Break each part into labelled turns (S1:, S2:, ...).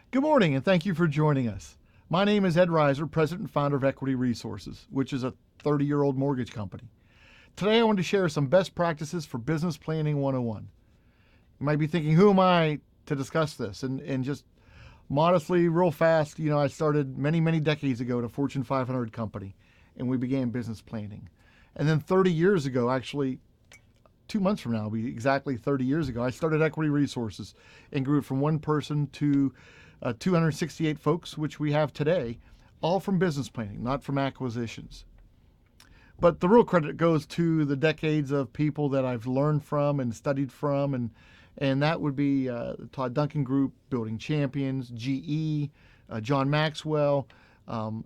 S1: Good morning, and thank you for joining us. My name is Ed Rizor, President and Founder of Equity Resources, which is a 30-year-old mortgage company. Today, I want to share some best practices for Business Planning 101. You might be thinking, who am I to discuss this? And just modestly, real fast, I started many, many decades ago at a Fortune 500 company, and we began business planning. And then 30 years ago, actually, 2 months from now, it'll be exactly 30 years ago, I started Equity Resources and grew it from one person to 268 folks, which we have today, all from business planning, not from acquisitions. But the real credit goes to the decades of people that I've learned from and studied from, and that would be the Todd Duncan Group, Building Champions, GE, John Maxwell,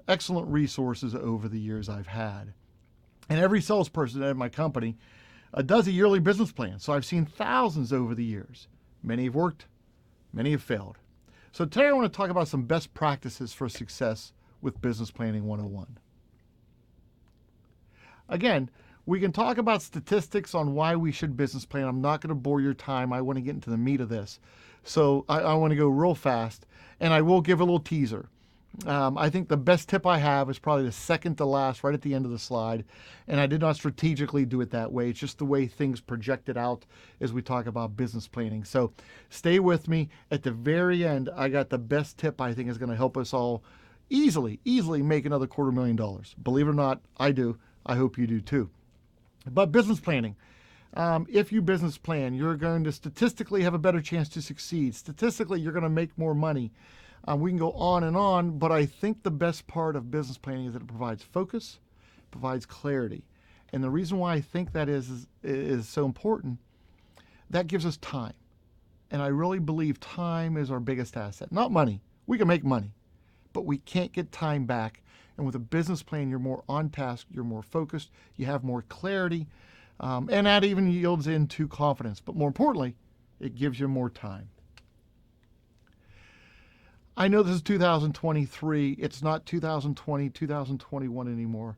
S1: excellent resources over the years I've had. And every salesperson at my company does a yearly business plan. So I've seen thousands over the years. Many have worked, many have failed. So today I want to talk about some best practices for success with Business Planning 101. Again, we can talk about statistics on why we should business plan. I'm not going to bore your time. I want to get into the meat of this. So I want to go real fast, and I will give a little teaser. I think the best tip I have is probably the second to last, right at the end of the slide. And I did not strategically do it that way. It's just the way things projected out as we talk about business planning. So stay with me. At the very end, I got the best tip I think is going to help us all easily make another $250,000. Believe it or not, I do. I hope you do too. But business planning. If you business plan, you're going to statistically have a better chance to succeed. Statistically, you're going to make more money. We can go on, but I think the best part of business planning is that it provides focus, provides clarity. And the reason why I think that is so important, that gives us time. And I really believe time is our biggest asset. Not money. We can make money, but we can't get time back. And with a business plan, you're more on task, you're more focused, you have more clarity, and that even yields into confidence. But more importantly, it gives you more time. I know this is 2023. It's not 2020, 2021 anymore.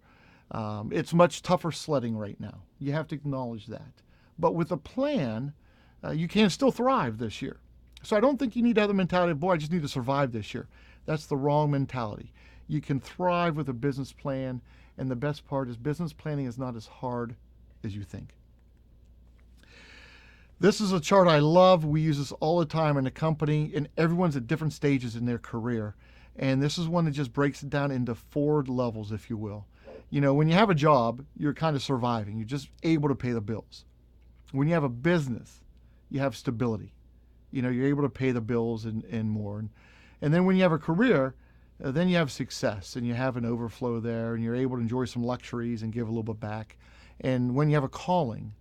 S1: It's much tougher sledding right now. You have to acknowledge that. But with a plan, you can still thrive this year. So I don't think you need to have the mentality of, boy, I just need to survive this year. That's the wrong mentality. You can thrive with a business plan, and the best part is business planning is not as hard as you think. This is a chart I love. We use this all the time in the company, and everyone's at different stages in their career. And this is one that just breaks it down into 4 levels, if you will. When you have a job, you're kind of surviving. You're just able to pay the bills. When you have a business, you have stability. You're able to pay the bills and more. And then when you have a career, then you have success, and you have an overflow there, and you're able to enjoy some luxuries and give a little bit back. And when you have a calling,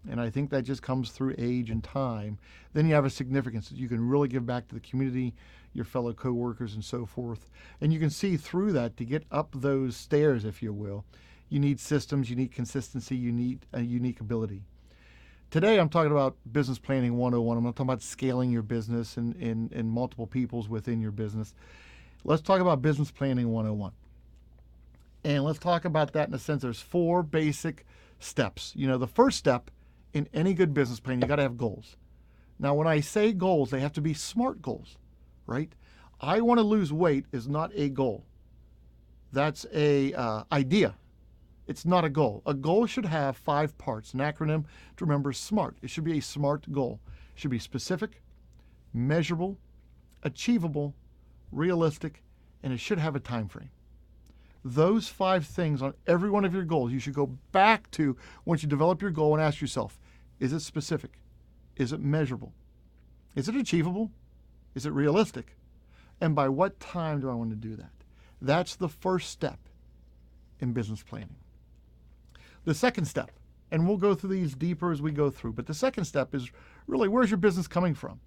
S1: and I think that just comes through age and time, then you have a significance that you can really give back to the community, your fellow coworkers, and so forth. And you can see through that, to get up those stairs, if you will, you need systems, you need consistency, you need a unique ability. Today, I'm talking about Business Planning 101. I'm not talking about scaling your business and multiple peoples within your business. Let's talk about Business Planning 101. And let's talk about that in a sense. There's 4 basic steps. The first step in any good business plan, you got to have goals. Now, when I say goals, they have to be SMART goals, right? I want to lose weight is not a goal. That's a idea. It's not a goal. A goal should have 5 parts. An acronym to remember is SMART. It should be a SMART goal. It should be specific, measurable, achievable, realistic, and it should have a time frame. Those 5 things on every one of your goals, you should go back to once you develop your goal and ask yourself, is it specific? Is it measurable? Is it achievable? Is it realistic? And by what time do I want to do that? That's the first step in business planning. The second step, and we'll go through these deeper as we go through, but the second step is really, where's your business coming from?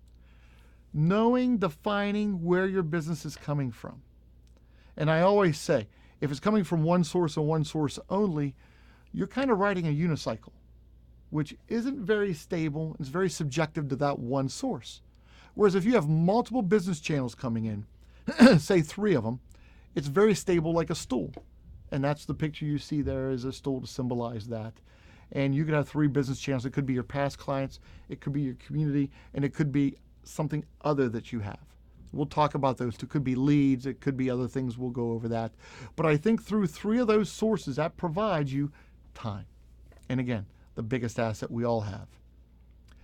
S1: Defining where your business is coming from. And I always say, if it's coming from one source and one source only, you're kind of riding a unicycle, which isn't very stable. It's very subjective to that one source. Whereas if you have multiple business channels coming in, say 3 of them, it's very stable like a stool. And that's the picture you see there is a stool to symbolize that. And you could have 3 business channels. It could be your past clients, it could be your community, and it could be something other that you have. We'll talk about those two. It could be leads, it could be other things. We'll go over that. But I think through three of those sources, that provides you time. And again, the biggest asset we all have.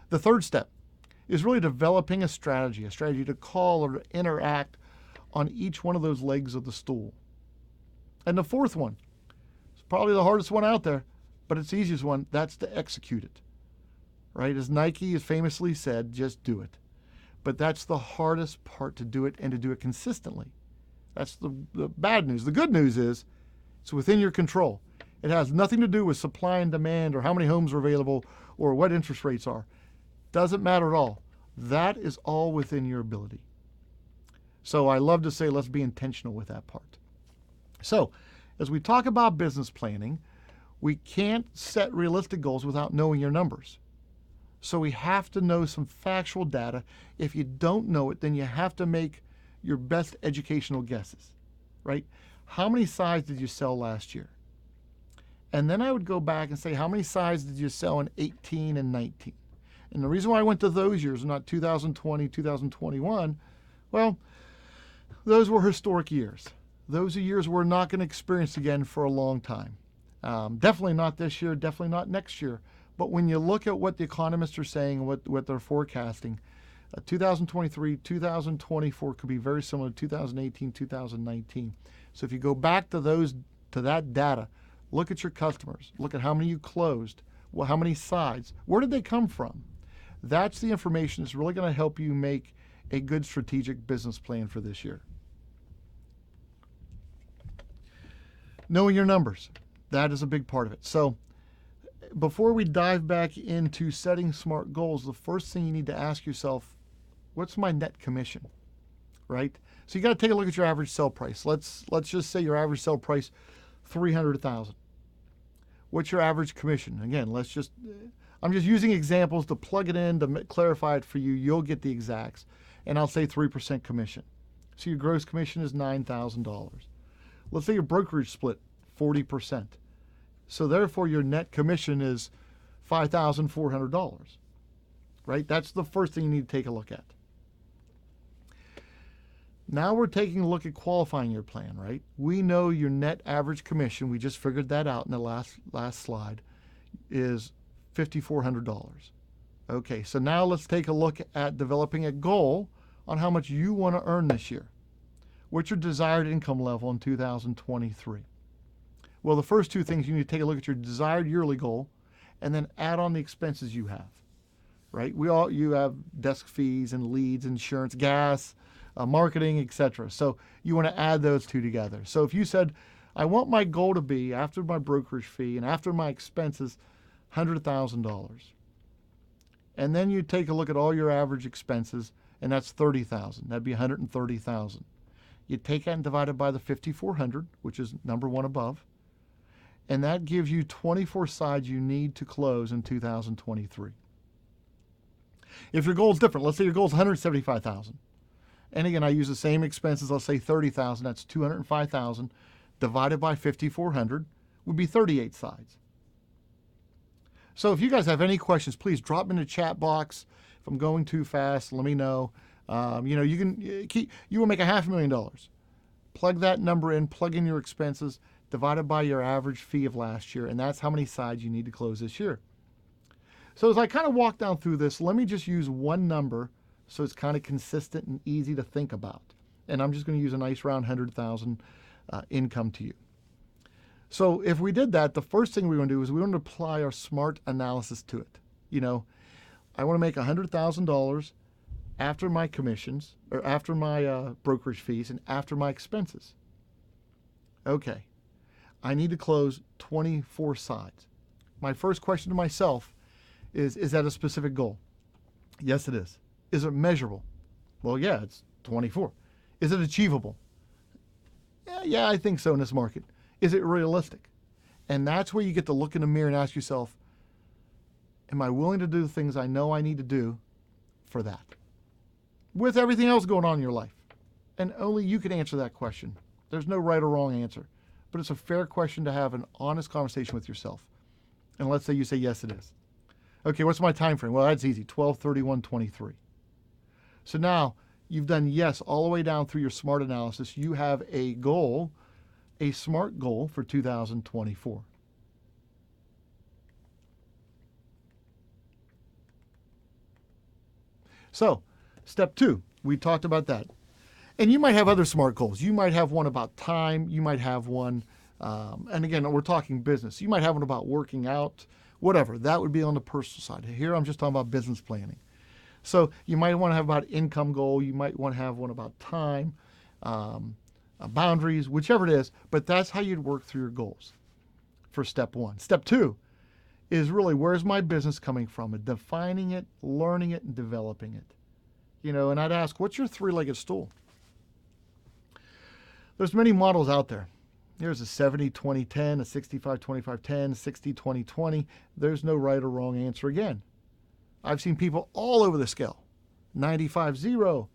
S1: The third step is really developing a strategy to call or to interact on each one of those legs of the stool. And the fourth one is probably the hardest one out there, but it's the easiest one. That's to execute it. Right? As Nike has famously said, just do it. But that's the hardest part, to do it and to do it consistently. That's the bad news. The good news is it's within your control. It has nothing to do with supply and demand or how many homes are available or what interest rates are. Doesn't matter at all. That is all within your ability. So I love to say, let's be intentional with that part. So as we talk about business planning, we can't set realistic goals without knowing your numbers. So we have to know some factual data. If you don't know it, then you have to make your best educational guesses, right? How many sides did you sell last year? And then I would go back and say, how many sides did you sell in 18 and 19? And the reason why I went to those years, not 2020, 2021, well, those were historic years. Those are years we're not going to experience again for a long time. Definitely not this year, definitely not next year. But when you look at what the economists are saying, what they're forecasting, 2023, 2024 could be very similar to 2018, 2019. So if you go back to that data, look at your customers, look at how many you closed, well, how many sides, where did they come from? That's the information that's really going to help you make a good strategic business plan for this year. Knowing your numbers, that is a big part of it. So before we dive back into setting smart goals, the first thing you need to ask yourself, what's my net commission, right? So you got to take a look at your average sell price. Let's just say your average sell price, $300,000. What's your average commission? Again, I'm just using examples to plug it in to clarify it for you. You'll get the exacts. And I'll say 3% commission. So your gross commission is $9,000. Let's say your brokerage split 40%. So therefore your net commission is $5,400, right? That's the first thing you need to take a look at. Now we're taking a look at qualifying your plan, right? We know your net average commission, we just figured that out in the last slide, is $5,400. Okay, so now let's take a look at developing a goal on how much you want to earn this year. What's your desired income level in 2023? Well, the first two things, you need to take a look at your desired yearly goal and then add on the expenses you have, right? You have desk fees and leads, insurance, gas, marketing, etc. So you want to add those two together. So if you said, I want my goal to be, after my brokerage fee and after my expenses, $100,000. And then you take a look at all your average expenses, and that's $30,000. That'd be $130,000. You take that and divide it by the 5,400, which is number one above, and that gives you 24 sides you need to close in 2023. If your goal is different, let's say your goal is $175,000. And again, I use the same expenses. Let's say $30,000. That's $205,000 divided by 5,400 would be 38 sides. So if you guys have any questions, please drop them in the chat box. If I'm going too fast, let me know. You will make $500,000. Plug that number in, plug in your expenses, divided by your average fee of last year, and that's how many sides you need to close this year. So as I kind of walk down through this, let me just use one number so it's kind of consistent and easy to think about. And I'm just going to use a nice round 100,000 income to you. So if we did that, the first thing we want to do is we want to apply our SMART analysis to it. I want to make $100,000 after my commissions, or after my brokerage fees, and after my expenses. Okay, I need to close 24 sides. My first question to myself is that a specific goal? Yes, it is. Is it measurable? Well, yeah, it's 24. Is it achievable? Yeah, I think so in this market. Is it realistic? And that's where you get to look in the mirror and ask yourself, am I willing to do the things I know I need to do for that? With everything else going on in your life. And only you can answer that question. There's no right or wrong answer. But it's a fair question to have an honest conversation with yourself. And let's say you say, yes, it is. Okay, what's my time frame? Well, that's easy, 12/31/23. So now You've done yes all the way down through your SMART analysis. You have a goal, a SMART goal for 2024. So, step 2, we talked about that. And you might have other SMART goals. You might have one about time. You might have one, and again, we're talking business. You might have one about working out, whatever. That would be on the personal side. Here, I'm just talking about business planning. So you might want to have about income goal. You might want to have one about time, boundaries, whichever it is. But that's how you'd work through your goals for step 1. Step 2 is really, where's my business coming from? And defining it, learning it, and developing it. And I'd ask, what's your 3-legged stool? There's many models out there. There's a 70-20-10, a 65-25-10, 60-20-20. There's no right or wrong answer again. I've seen people all over the scale. 95-0,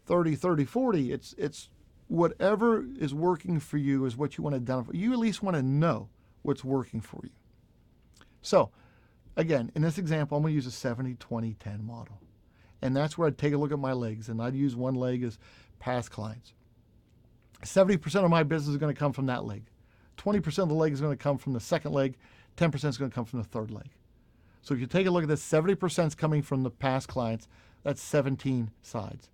S1: 30-30-40. It's whatever is working for you is what you want to identify. You at least want to know what's working for you. So, again, in this example, I'm going to use a 70-20-10 model. And that's where I'd take a look at my legs, and I'd use one leg as past clients. 70% of my business is going to come from that leg. 20% of the leg is going to come from the second leg. 10% is going to come from the third leg. So if you take a look at this, 70% is coming from the past clients. That's 17 sides.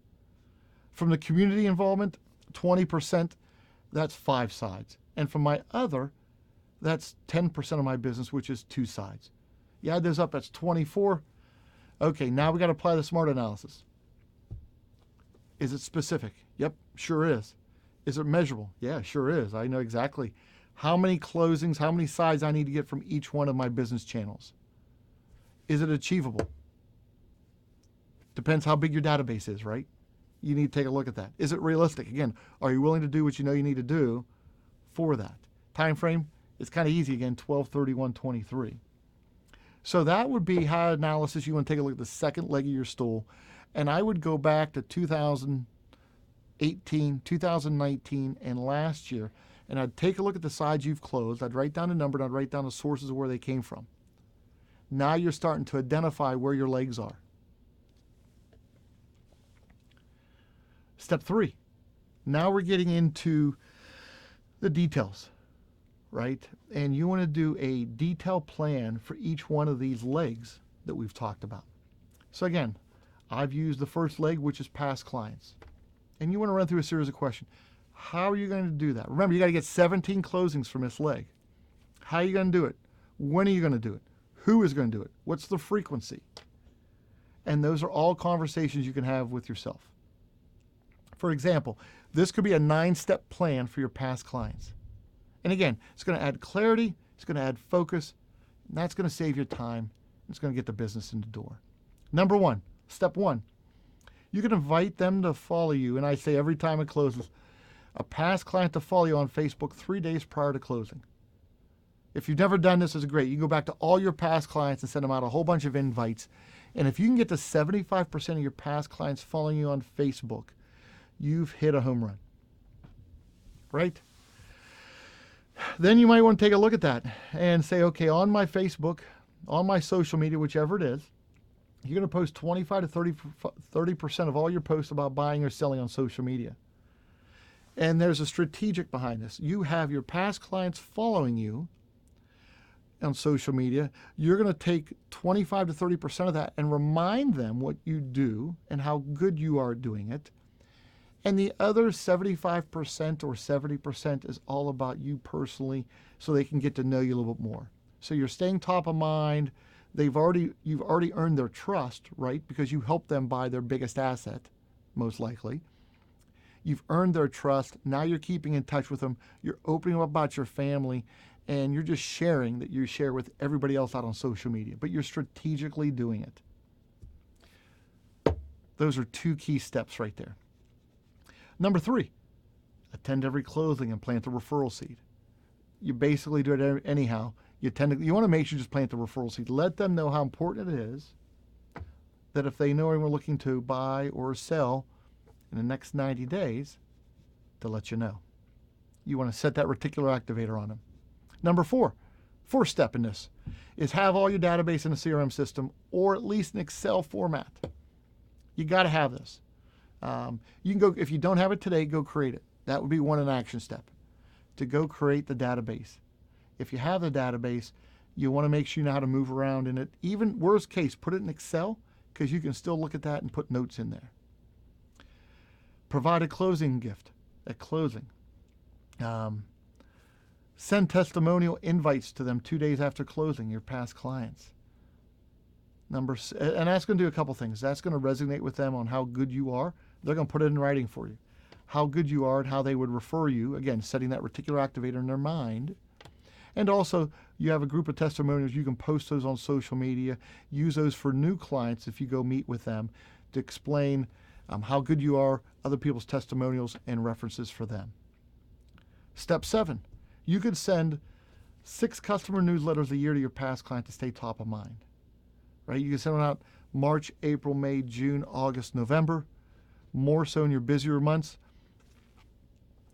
S1: From the community involvement, 20%, that's 5 sides. And from my other, that's 10% of my business, which is 2 sides. You add those up, that's 24. Okay, now we got to apply the SMART analysis. Is it specific? Yep, sure is. Is it measurable? Yeah, sure is. I know exactly how many closings, how many sides I need to get from each one of my business channels. Is it achievable? Depends how big your database is, right? You need to take a look at that. Is it realistic? Again, are you willing to do what you know you need to do for that? Time frame, it's kind of easy again, 12/31/23. So that would be how analysis. You want to take a look at the second leg of your stool. And I would go back to 2018, 2019, and last year, and I'd take a look at the sides you've closed. I'd write down a number, and I'd write down the sources of where they came from. Now you're starting to identify where your legs are. Step 3. Now we're getting into the details, right? And you want to do a detailed plan for each one of these legs that we've talked about. So again, I've used the first leg, which is past clients. And you want to run through a series of questions. How are you going to do that? Remember, you got to get 17 closings from this leg. How are you going to do it? When are you going to do it? Who is going to do it? What's the frequency? And those are all conversations you can have with yourself. For example, this could be a 9-step plan for your past clients. And again, it's going to add clarity, it's going to add focus, and that's going to save your time. It's going to get the business in the door. Number 1, step 1, you can invite them to follow you. And I say every time it closes, a past client to follow you on Facebook 3 days prior to closing. If you've never done this, it's great. You can go back to all your past clients and send them out a whole bunch of invites. And if you can get to 75% of your past clients following you on Facebook, you've hit a home run, right? Then you might want to take a look at that and say, okay, on my Facebook, on my social media, whichever it is, you're going to post 25 to 30% of all your posts about buying or selling on social media. And there's a strategic behind this. You have your past clients following you on social media. You're going to take 25 to 30% of that and remind them what you do and how good you are doing it. And the other 75% or 70% is all about you personally, so they can get to know you a little bit more. So you're staying top of mind. You've already earned their trust, right? Because you helped them buy their biggest asset, most likely. You've earned their trust. Now you're keeping in touch with them. You're opening up about your family, and you're just sharing that you share with everybody else out on social media, but you're strategically doing it. Those are 2 key steps right there. Number 3, attend every closing and plant the referral seed. You basically do it anyhow. You want to make sure you just plant the referral seed. Let them know how important it is that if they know anyone looking to buy or sell in the next 90 days, to let you know. You want to set that reticular activator on them. Number 4, fourth step in this, is have all your database in a CRM system or at least an Excel format. You got to have this. You can go, if you don't have it today, go create it. That would be an action step, to go create the database. If you have the database, you want to make sure you know how to move around in it. Even worst case, put it in Excel, because you can still look at that and put notes in there. Provide a closing gift at closing. Send testimonial invites to them 2 days after closing, your past clients. And that's going to do a couple things. That's going to resonate with them on how good you are. They're going to put it in writing for you, how good you are and how they would refer you. Again, setting that reticular activator in their mind. And also, you have a group of testimonials. You can post those on social media. Use those for new clients if you go meet with them, to explain how good you are, other people's testimonials, and references for them. Step 7, you could send 6 customer newsletters a year to your past client to stay top of mind. Right? You can send them out March, April, May, June, August, November, more so in your busier months.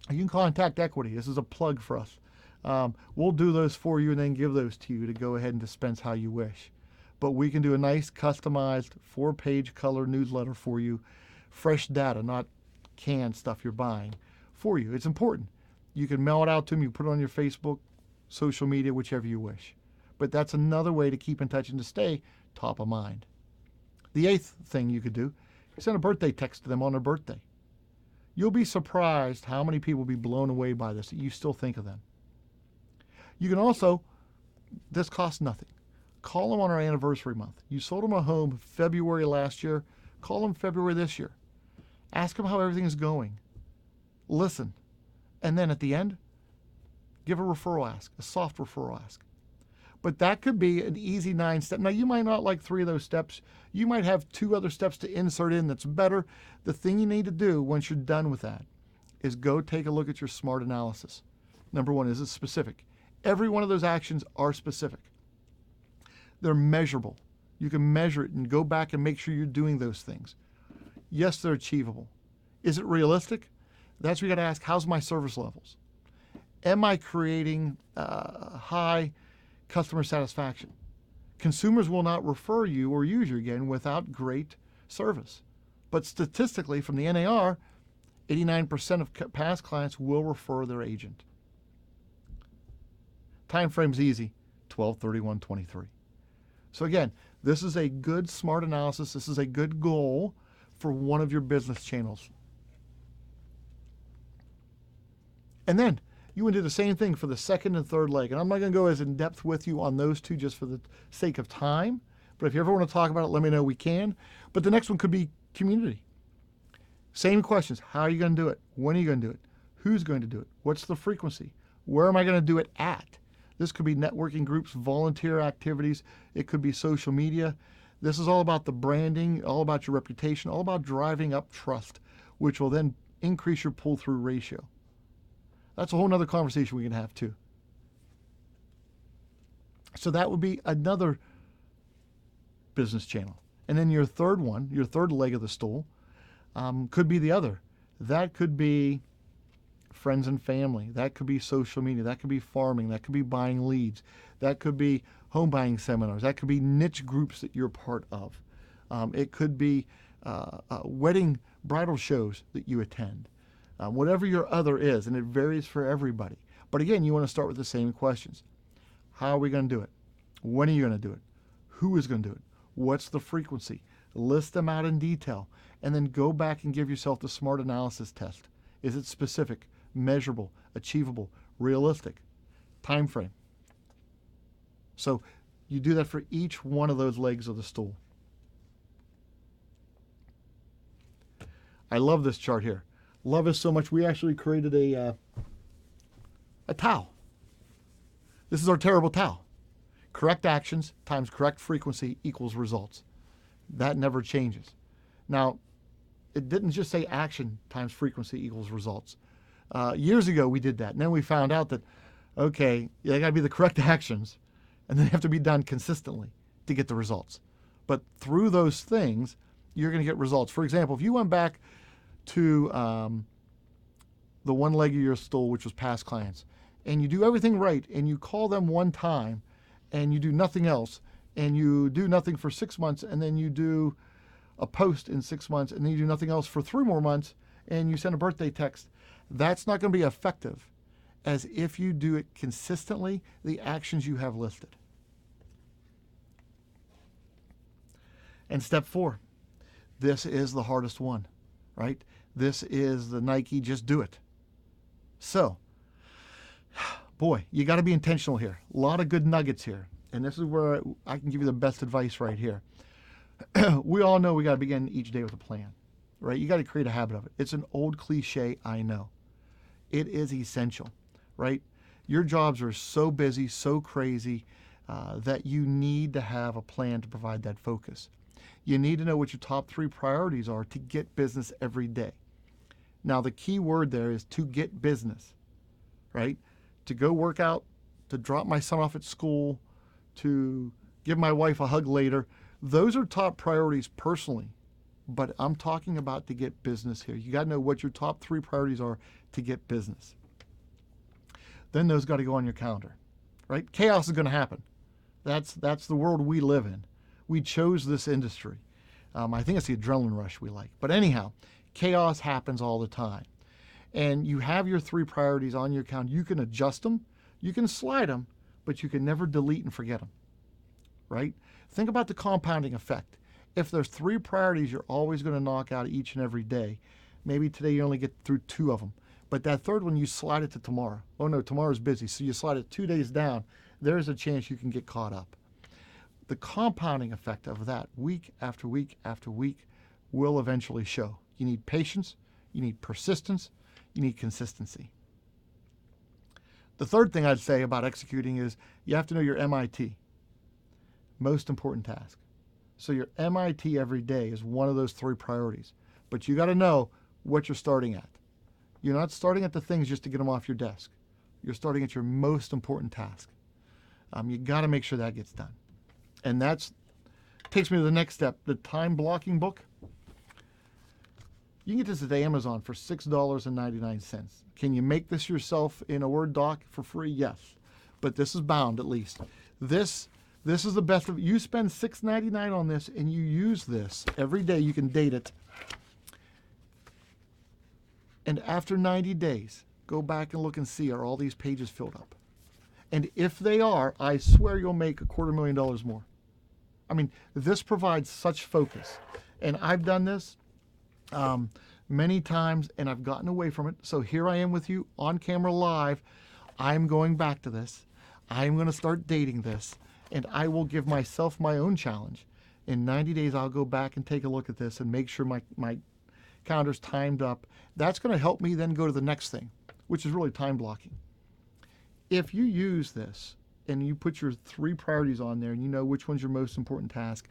S1: You can contact Equity. This is a plug for us. We'll do those for you and then give those to you to go ahead and dispense how you wish. But we can do a nice customized 4-page color newsletter for you, fresh data, not canned stuff you're buying, for you. It's important. You can mail it out to them. You put it on your Facebook, social media, whichever you wish. But that's another way to keep in touch and to stay top of mind. The 8th thing you could do, send a birthday text to them on their birthday. You'll be surprised how many people will be blown away by this, that you still think of them. You can also, this costs nothing, call them on our anniversary month. You sold them a home February last year, call them February this year. Ask them how everything is going. Listen. And then at the end, give a referral ask, a soft referral ask. But that could be an easy 9-step. Now, you might not like 3 of those steps. You might have 2 other steps to insert in that's better. The thing you need to do once you're done with that is go take a look at your SMART analysis. Number 1, is it specific? Every one of those actions are specific. They're measurable. You can measure it and go back and make sure you're doing those things. Yes, they're achievable. Is it realistic? That's where you got to ask, how's my service levels? Am I creating high customer satisfaction? Consumers will not refer you or use you again without great service. But statistically, from the NAR, 89% of past clients will refer their agent. Time frame's easy, 12/31/23. So again, this is a good SMART analysis. This is a good goal for one of your business channels. And then you would do the same thing for the second and third leg. And I'm not going to go as in depth with you on those 2 just for the sake of time. But if you ever want to talk about it, let me know. We can. But the next one could be community. Same questions. How are you going to do it? When are you going to do it? Who's going to do it? What's the frequency? Where am I going to do it at? This could be networking groups, volunteer activities. It could be social media. This is all about the branding, all about your reputation, all about driving up trust, which will then increase your pull-through ratio. That's a whole nother conversation we can have too. So that would be another business channel. And then your third one, your third leg of the stool, could be the other. That could be friends and family. That could be social media. That could be farming. That could be buying leads. That could be home buying seminars. That could be niche groups that you're part of. It could be wedding bridal shows that you attend. Whatever your other is, and it varies for everybody. But again, you want to start with the same questions. How are we going to do it? When are you going to do it? Who is going to do it? What's the frequency? List them out in detail, and then go back and give yourself the SMART analysis test. Is it specific, measurable, achievable, realistic? Time frame. So you do that for each one of those legs of the stool. I love this chart here. Love it so much, we actually created a towel. This is our terrible towel. Correct actions times correct frequency equals results. That never changes. Now, it didn't just say action times frequency equals results. Years ago, we did that. And then we found out that, okay, they got to be the correct actions, and they have to be done consistently to get the results. But through those things, you're going to get results. For example, if you went back to the one leg of your stool, which was past clients, and you do everything right, and you call them one time, and you do nothing else, and you do nothing for 6 months, and then you do a post in 6 months and then you do nothing else for 3 more months and you send a birthday text, that's not going to be effective as if you do it consistently, the actions you have listed. And step 4, this is the hardest one, right? This is the Nike, just do it. So, boy, you got to be intentional here. A lot of good nuggets here. And this is where I can give you the best advice right here. We all know we got to begin each day with a plan, right? You got to create a habit of it. It's an old cliche, I know. It is essential, right? Your jobs are so busy, so crazy, that you need to have a plan to provide that focus. You need to know what your top 3 priorities are to get business every day. Now, the key word there is to get business, right? To go work out, to drop my son off at school, to give my wife a hug later. Those are top priorities personally, but I'm talking about to get business here. You got to know what your top 3 priorities are to get business. Then those got to go on your calendar, right? Chaos is going to happen. That's the world we live in. We chose this industry. I think it's the adrenaline rush we like. But anyhow, chaos happens all the time. And you have your 3 priorities on your calendar. You can adjust them, you can slide them, but you can never delete and forget them, right? Think about the compounding effect. If there's 3 priorities you're always going to knock out each and every day, maybe today you only get through 2 of them. But that third one, you slide it to tomorrow. Oh no, tomorrow's busy. So you slide it 2 days down. There's a chance you can get caught up. The compounding effect of that week after week after week will eventually show. You need patience, you need persistence, you need consistency. The third thing I'd say about executing is you have to know your MIT, most important task. So your MIT every day is one of those 3 priorities. But you got to know what you're starting at. You're not starting at the things just to get them off your desk. You're starting at your most important task. You got to make sure that gets done. And that takes me to the next step, the time blocking book. You can get this at Amazon for $6.99. Can you make this yourself in a Word doc for free? Yes. But this is bound at least. This is the best of it. You spend $6.99 on this and you use this every day. You can date it. And after 90 days, go back and look and see, are all these pages filled up? And if they are, I swear you'll make $250,000 more. I mean, this provides such focus. And I've done this many times and I've gotten away from it. So here I am with you on camera live. I'm going back to this. I'm going to start dating this. And I will give myself my own challenge. In 90 days, I'll go back and take a look at this and make sure my calendar's timed up. That's going to help me then go to the next thing, which is really time blocking. If you use this and you put your 3 priorities on there and you know which one's your most important task,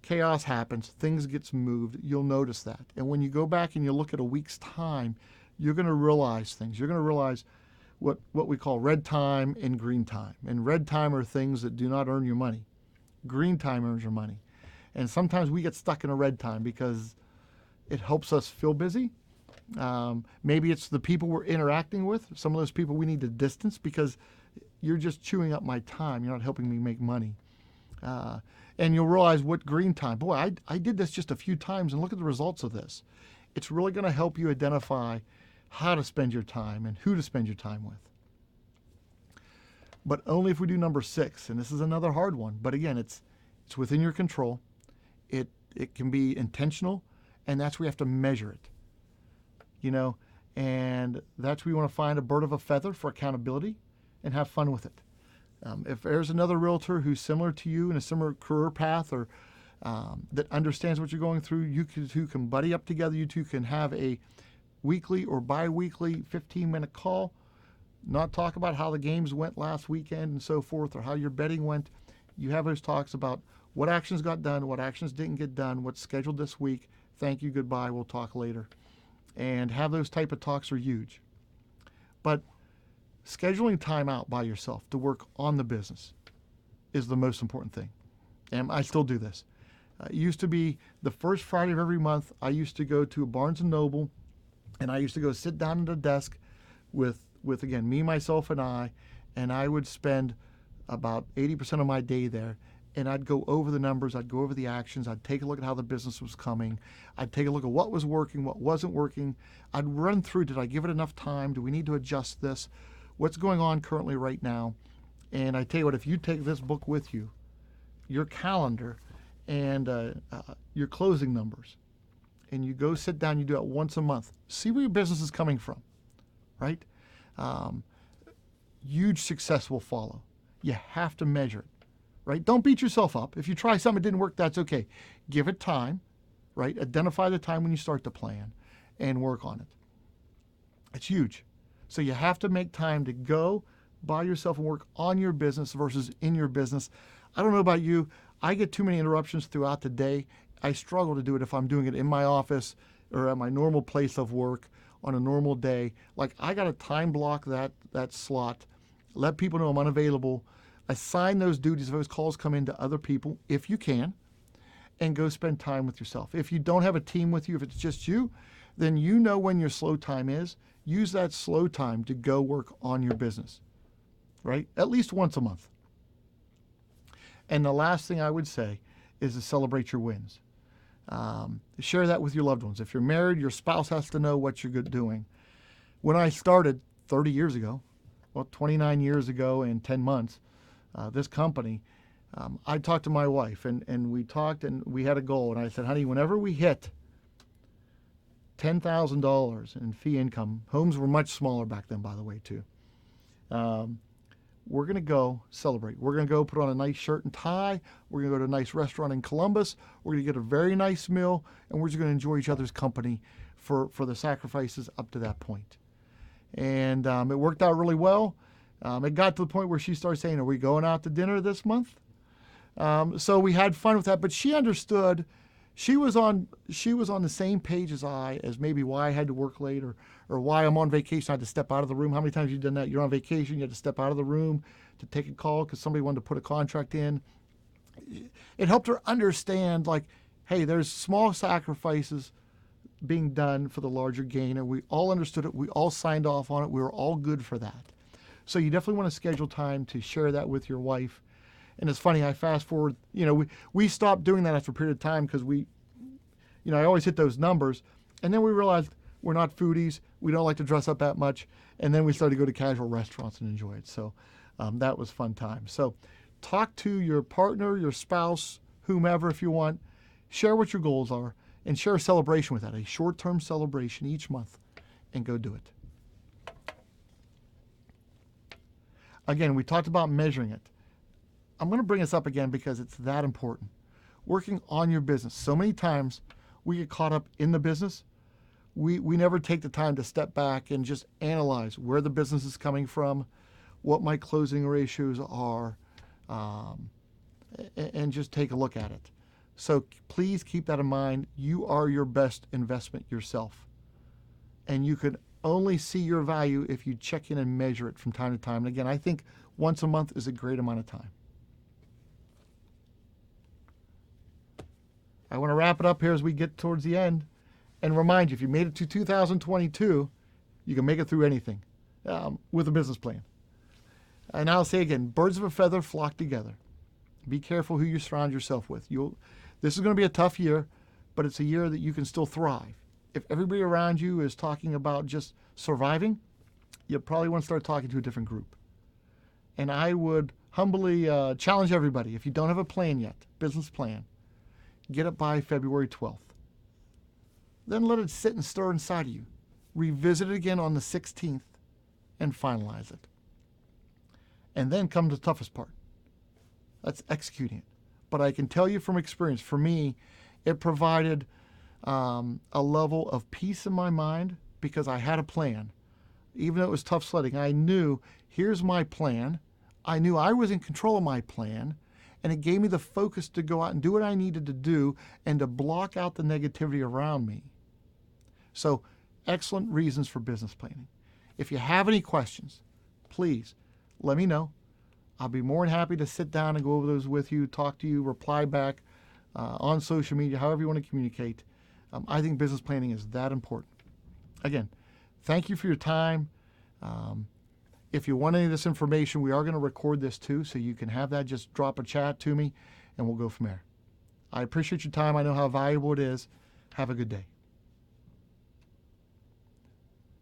S1: chaos happens, things gets moved, you'll notice that. And when you go back and you look at a week's time, you're going to realize things. You're going to realize what we call red time and green time. And red time are things that do not earn you money. Green time earns your money. And sometimes we get stuck in a red time because it helps us feel busy. Maybe it's the people we're interacting with. Some of those people we need to distance because you're just chewing up my time. You're not helping me make money. And you'll realize what green time. Boy, I did this just a few times and look at the results of this. It's really going to help you identify how to spend your time and who to spend your time with. But only if we do number 6. And this is another hard one. But again, it's within your control. It can be intentional. And that's where you have to measure it. You know, and that's where you want to find a bird of a feather for accountability and have fun with it. If there's another realtor who's similar to you in a similar career path or that understands what you're going through, you two can buddy up together. You two can have a weekly or bi-weekly 15-minute call, not talk about how the games went last weekend and so forth or how your betting went. You have those talks about what actions got done, what actions didn't get done, what's scheduled this week. Thank you, goodbye, we'll talk later. And have those type of talks are huge. But scheduling time out by yourself to work on the business is the most important thing. And I still do this. It used to be the first Friday of every month, I used to go to a Barnes & Noble, and I used to go sit down at a desk with again, me, myself, and I would spend about 80% of my day there. and I'd go over the numbers, I'd go over the actions, I'd take a look at how the business was coming, I'd take a look at what was working, what wasn't working. I'd run through, did I give it enough time? Do we need to adjust this? What's going on currently right now? And I tell you what, if you take this book with you, your calendar, and your closing numbers, and you go sit down, you do it once a month, see where your business is coming from, right? Huge success will follow. You have to measure it. Right? Don't beat yourself up. If you try something, it didn't work, that's okay. Give it time, right? Identify the time when you start to plan and work on it. It's huge. So you have to make time to go by yourself and work on your business versus in your business. I don't know about you. I get too many interruptions throughout the day. I struggle to do it if I'm doing it in my office or at my normal place of work on a normal day. Like, I got to time block that slot, let people know I'm unavailable, assign those duties if those calls come in to other people, if you can, and go spend time with yourself. If you don't have a team with you, if it's just you, then you know when your slow time is. Use that slow time to go work on your business, right? At least once a month. And the last thing I would say is to celebrate your wins. Share that with your loved ones. If you're married, your spouse has to know what you're doing. When I started 30 years ago, well, 29 years ago and 10 months, this company, I talked to my wife, and we talked, and we had a goal. And I said, honey, whenever we hit $10,000 in fee income, homes were much smaller back then, by the way, too. We're going to go celebrate. We're going to go put on a nice shirt and tie. We're going to go to a nice restaurant in Columbus. We're going to get a very nice meal, and we're just going to enjoy each other's company for the sacrifices up to that point. And it worked out really well. It got to the point where she started saying, are we going out to dinner this month? So we had fun with that, but she understood. She was on the same page as maybe why I had to work late or why I'm on vacation. I had to step out of the room. How many times have you done that? You're on vacation, you had to step out of the room to take a call because somebody wanted to put a contract in. It helped her understand, like, hey, there's small sacrifices being done for the larger gain, and we all understood it. We all signed off on it. We were all good for that. So you definitely want to schedule time to share that with your wife. And it's funny, I fast forward, we stopped doing that after a period of time because I always hit those numbers. And then we realized we're not foodies. We don't like to dress up that much. And then we started to go to casual restaurants and enjoy it. So that was fun time. So talk to your partner, your spouse, whomever, if you want. Share what your goals are and share a celebration with that, a short-term celebration each month, and go do it. Again, we talked about measuring it. I'm going to bring this up again because it's that important. Working on your business. So many times we get caught up in the business. We never take the time to step back and just analyze where the business is coming from, what my closing ratios are, and just take a look at it. So please keep that in mind. You are your best investment yourself. And you can only see your value if you check in and measure it from time to time. And again, I think once a month is a great amount of time. I want to wrap it up here as we get towards the end and remind you, if you made it to 2022, you can make it through anything with a business plan. And I'll say again, birds of a feather flock together. Be careful who you surround yourself with. This is going to be a tough year, but it's a year that you can still thrive. If everybody around you is talking about just surviving, you probably want to start talking to a different group. And I would humbly challenge everybody, if you don't have a plan yet, business plan, get it by February 12th. Then let it sit and stir inside of you. Revisit it again on the 16th and finalize it. And then come to the toughest part. That's executing it. But I can tell you from experience, for me, it provided a level of peace in my mind because I had a plan. Even though it was tough sledding, I knew, here's my plan. I knew I was in control of my plan, and it gave me the focus to go out and do what I needed to do and to block out the negativity around me. So, excellent reasons for business planning. If you have any questions, please let me know. I'll be more than happy to sit down and go over those with you, talk to you, reply back on social media, however you want to communicate. I think business planning is that important. Again, thank you for your time. If you want any of this information, we are going to record this too, so you can have that. Just drop a chat to me, and we'll go from there. I appreciate your time. I know how valuable it is. Have a good day.